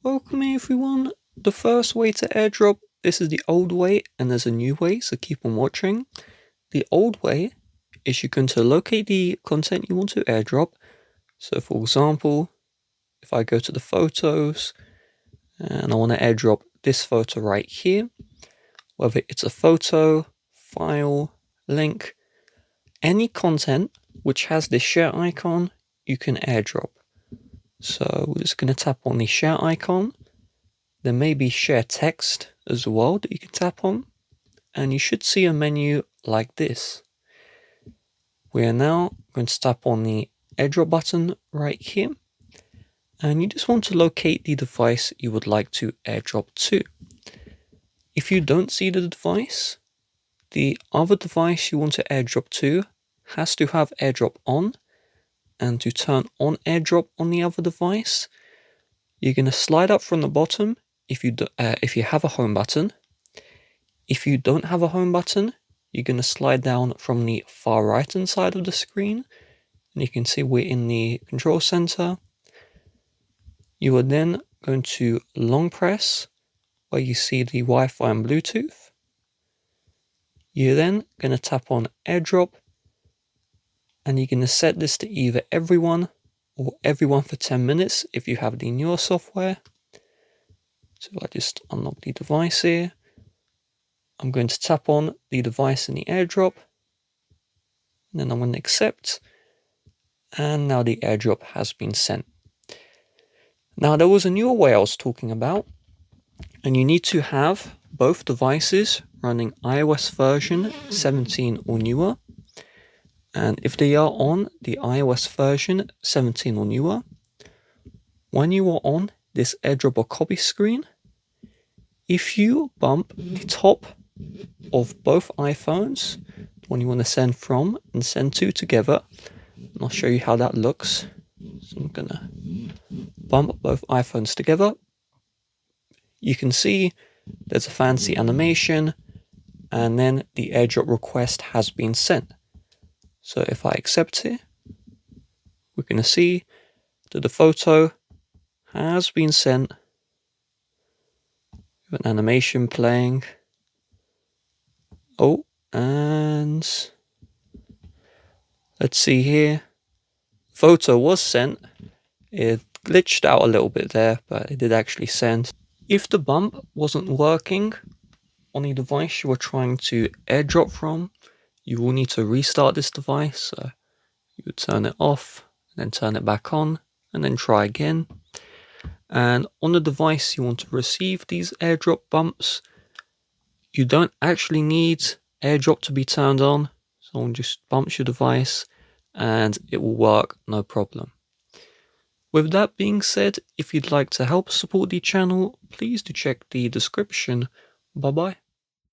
Welcome everyone. The first way to AirDrop, this is the old way and there's a new way, so keep on watching. The old way is you're going to locate the content you want to AirDrop. So for example, if I go to the photos and I want to AirDrop this photo right here, whether it's a photo, file, link, any content which has this share icon, you can AirDrop. So we're just going to tap on the share icon. There may be share text as well that you can tap on, and you should see a menu like this. We are now going to tap on the AirDrop button right here, and you just want to locate the device you would like to AirDrop to. If you don't see the device, the other device you want to AirDrop to has to have AirDrop on, and to turn on AirDrop on the other device, you're going to slide up from the bottom if you have a home button. If you don't have a home button, you're going to slide down from the far right hand side of the screen, and you can see we're in the control center. You are then going to long press where you see the Wi-Fi and Bluetooth. You're then going to tap on AirDrop, and you're going to set this to either everyone or everyone for 10 minutes if you have the newer software. So I just unlock the device here. I'm going to tap on the device in the AirDrop, and then I'm going to accept, and now the AirDrop has been sent. Now there was a newer way I was talking about, and you need to have both devices running iOS version 17 or newer. And if they are on the iOS version 17 or newer, when you are on this AirDrop or copy screen, if you bump the top of both iPhones, the one you want to send from and send to together, and I'll show you how that looks. So I'm going to bump both iPhones together. You can see there's a fancy animation, and then the AirDrop request has been sent. So if I accept it, we're going to see that the photo has been sent with an animation playing. Oh, and let's see here. Photo was sent. It glitched out a little bit there, but it did actually send. If the bump wasn't working on the device you were trying to AirDrop from, you will need to restart this device. So you would turn it off, and then turn it back on, and then try again. And on the device you want to receive these AirDrop bumps, you don't actually need AirDrop to be turned on. Someone just bumps your device and it will work, no problem. With that being said, if you'd like to help support the channel, please do check the description. Bye bye.